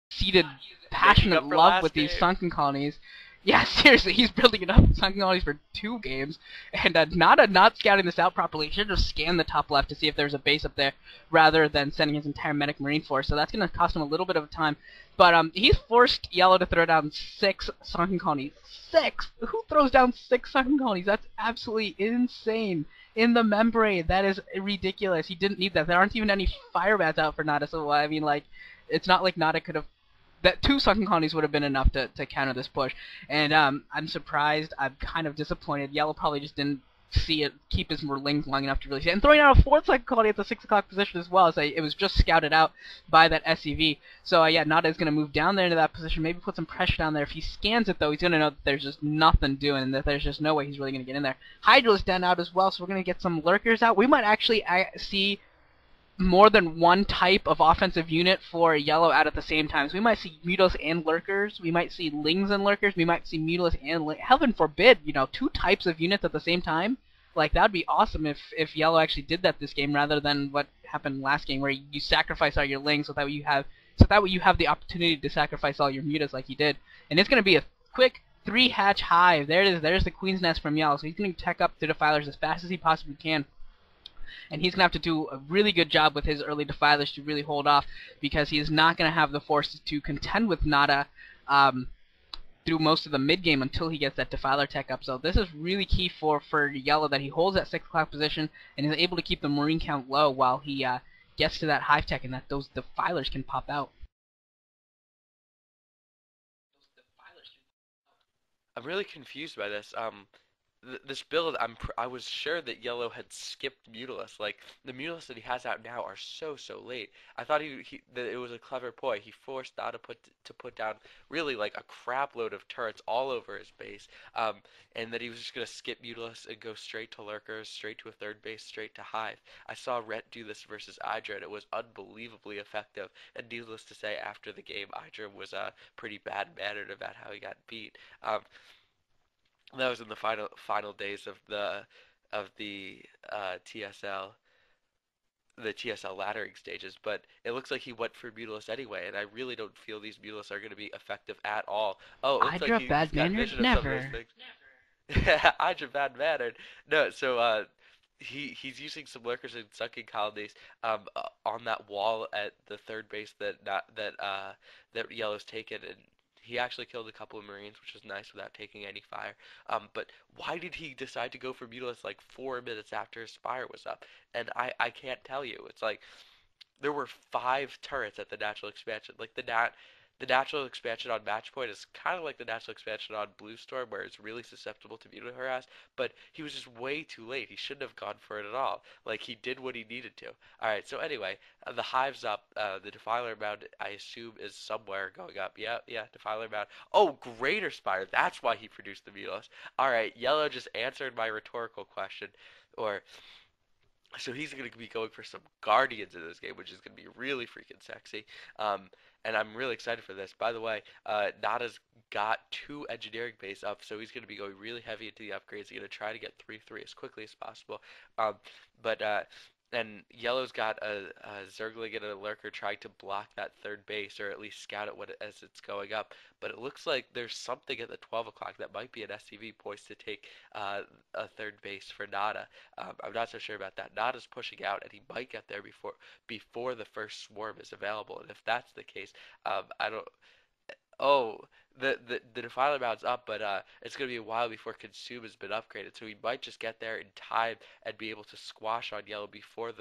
seated Making passionate up for love with last these game. sunken colonies. Yeah, seriously, he's building enough sunken colonies for 2 games, and not scouting this out properly. He should have scanned the top left to see if there's a base up there, rather than sending his entire medic marine force. So that's going to cost him a little bit of time. But he's forced Yellow to throw down 6 sunken colonies. 6! Who throws down 6 sunken colonies? That's absolutely insane. In the membrane, that is ridiculous. He didn't need that. There aren't even any fire bats out for Nada, so I mean, like, it's not like Nada could have that 2 sunken colonies would have been enough to counter this push. And I'm surprised. I'm kind of disappointed. Yellow probably just didn't see it, keep his lings long enough to really see it. And throwing out a 4th sunken colony at the 6 o'clock position as well. So it was just scouted out by that SCV. So yeah, Nada is going to move down there into that position, maybe put some pressure down there. If he scans it though, he's going to know that there's just nothing doing, and that there's just no way he's really going to get in there. Hydra's down out as well, so we're going to get some lurkers out. We might actually see more than one type of offensive unit for Yellow out at the same time. So we might see Mutilas and Lurkers, we might see Lings and Lurkers, we might see Mutilas and heaven forbid, 2 types of units at the same time. Like, that would be awesome if Yellow actually did that this game, rather than what happened last game, where you sacrifice all your Lings so that way you have the opportunity to sacrifice all your Mutas like you did. And it's going to be a quick 3-hatch hive. There it is. There's the Queen's Nest from Yellow. So he's going to tech up the Defilers as fast as he possibly can. And he's going to have to do a really good job with his early Defilers to really hold off, because he is not going to have the forces to contend with Nada through most of the mid-game until he gets that Defiler tech up. So this is really key for Yellow, that he holds that 6 o'clock position and is able to keep the Marine count low while he gets to that hive tech, and that those Defilers can pop out. I'm really confused by this. This build, I was sure that Yellow had skipped Mutilas. Like, the Mutilas that he has out now are so late. I thought that it was a clever ploy. He forced Nada to put down really like a crap load of turrets all over his base, and that he was just gonna skip Mutilas and go straight to Lurkers, straight to a 3rd base, straight to Hive. I saw Rhett do this versus Idra, and it was unbelievably effective. And needless to say, after the game, Idra was pretty bad-mannered about how he got beat. That was in the final days of the TSL, the TSL laddering stages, but it looks like he went for Mutilas anyway, and I really don't feel these Mutilas are going to be effective at all. Oh, it looks like Hydra he's bad got mannered? vision of some of those Never. things. Hydra bad mannered. No, so he's using some lurkers and sunken colonies on that wall at the 3rd base that Yellow's taken, and he actually killed a couple of Marines, which was nice without taking any fire. But why did he decide to go for Mutilas like 4 minutes after his spire was up? And I can't tell you. It's like there were 5 turrets at the natural expansion. Like the natural expansion on match point is kind of like the natural expansion on Blue Storm, where it's really susceptible to mutant harass, but he was just way too late. He shouldn't have gone for it at all. Like, he did what he needed to. Alright, so anyway, the hive's up. The Defiler Mound, I assume, is somewhere going up. Yeah, Defiler Mound. Oh, Greater Spire. That's why he produced the Mutilas. Alright, Yellow just answered my rhetorical question. Or, so he's going to be going for some Guardians in this game, which is going to be really freaking sexy. And I'm really excited for this. By the way, Nada's got 2 engineering base up, so he's going to be going really heavy into the upgrades. He's going to try to get 3-3 as quickly as possible. But and Yellow's got a Zergling and a Lurker trying to block that 3rd base, or at least scout it as it's going up. But it looks like there's something at the 12 o'clock that might be an SCV poised to take a 3rd base for Nada. I'm not so sure about that. Nada's pushing out, and he might get there before the first swarm is available. And if that's the case, I don't. Oh, the Defiler Mound's up, but it's going to be a while before Consume has been upgraded, so he might just get there in time and be able to squash on Yellow before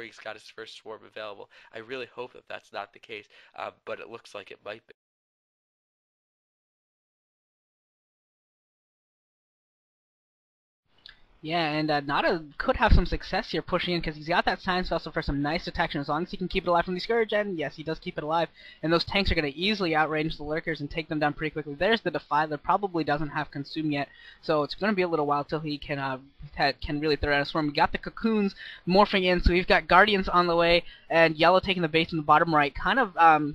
he's got his first swarm available. I really hope that that's not the case, but it looks like it might be. Yeah, and Nada could have some success here pushing in, because he's got that Science Vessel for some nice detection, as long as he can keep it alive from the Scourge, and yes, he does keep it alive, and those tanks are going to easily outrange the Lurkers and take them down pretty quickly. There's the Defiler, probably doesn't have Consume yet, so it's going to be a little while till he can really throw out a swarm. We got the Cocoons morphing in, so we've got Guardians on the way, and Yellow taking the base in the bottom right, kind of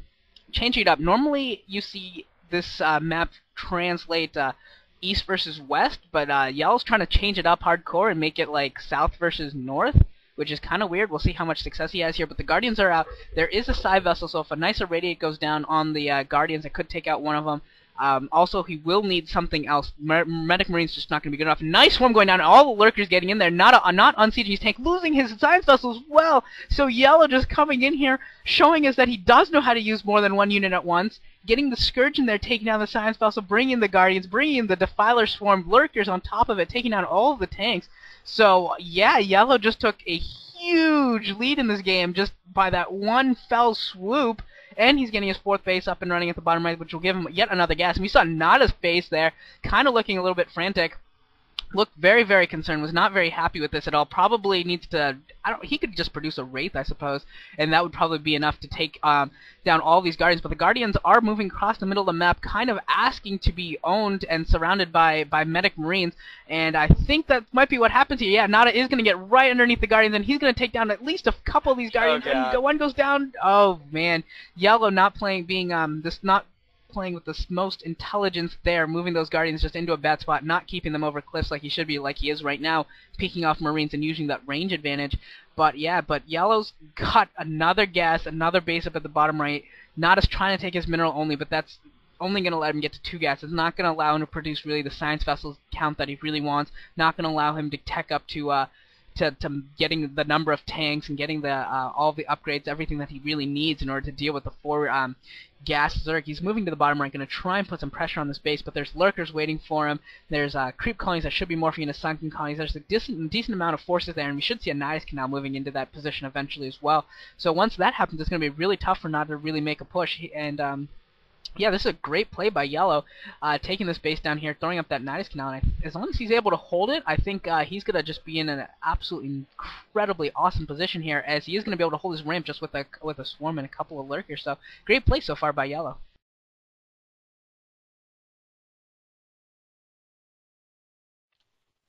changing it up. Normally, you see this map translate east versus west, but Yellow's trying to change it up hardcore and make it like south versus north. which is kind of weird. We'll see how much success he has here, but the Guardians are out. There is a side vessel, so if a nice irradiate goes down on the Guardians, it could take out one of them. Also, he will need something else. Medic Marine's just not going to be good enough. Nice swarm going down. All the lurkers getting in there. Not unsieging his tank. Losing his science vessel as well. So Yellow just coming in here, showing us that he does know how to use more than one unit at once. Getting the Scourge in there, taking down the science vessel, bringing in the Guardians, bringing in the Defiler swarm, lurkers on top of it, taking down all of the tanks. So, yeah, Yellow just took a huge lead in this game just by that one fell swoop. And he's getting his fourth base up and running at the bottom right, which will give him yet another gas. And we saw Nada's face there, kind of looking a little bit frantic. Looked very, very concerned, was not very happy with this at all. Probably needs to, he could just produce a Wraith, I suppose, and that would probably be enough to take down all these Guardians. But the Guardians are moving across the middle of the map, kind of asking to be owned and surrounded by Medic Marines, and I think that might be what happens here. Yeah, Nada is going to get right underneath the Guardians, and he's going to take down at least a couple of these Guardians, and one goes down. Oh, man. Yellow not playing, not playing with the most intelligence there, moving those Guardians just into a bad spot, not keeping them over cliffs like he should be, like he is right now, picking off Marines and using that range advantage. But yeah, Yellow's got another gas, another base up at the bottom right. Nada's trying to take his mineral only, but that's only going to let him get to 2 gases. Not going to allow him to produce really the science vessels count that he really wants. Not going to allow him to tech up to getting the number of tanks and getting the all the upgrades, everything that he really needs in order to deal with the 4 gas Zerg. He's moving to the bottom right, going to try and put some pressure on this base, but there's lurkers waiting for him. There's creep colonies that should be morphing into sunken colonies. There's a decent amount of forces there, and we should see a Nidus Canal moving into that position eventually as well. So once that happens, it's going to be really tough for Nada to really make a push, and yeah, this is a great play by Yellow, taking this base down here, throwing up that Nidus Canal, and as long as he's able to hold it, I think he's going to just be in an absolutely incredibly awesome position here, as he is going to be able to hold his ramp just with a swarm and a couple of lurkers. So, great play so far by Yellow.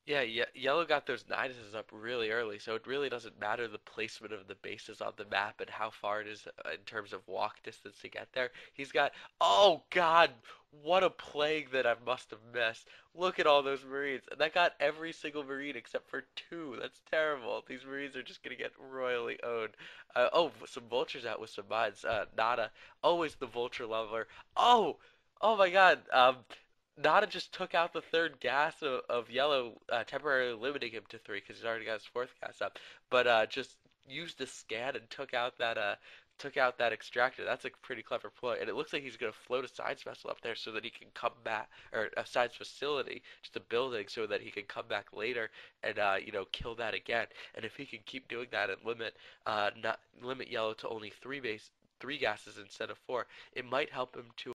Yeah, Yellow got those Niduses up really early, so it really doesn't matter the placement of the bases on the map and how far it is in terms of walk distance to get there. He's got, oh God, what a plague that I must have missed. Look at all those Marines. And that got every single Marine except for 2. That's terrible. These Marines are just going to get royally owned. Oh, some Vultures out with some mines. Nada, always the Vulture leveler. Oh, oh my God. Nada just took out the 3rd gas of Yellow, temporarily limiting him to 3 because he's already got his 4th gas up. But just used the scan and took out that extractor. That's a pretty clever play, and it looks like he's gonna float a science vessel up there so that he can come back, or a science facility, just a building, so that he can come back later and kill that again. And if he can keep doing that and limit Yellow to only 3 gases instead of 4, it might help him to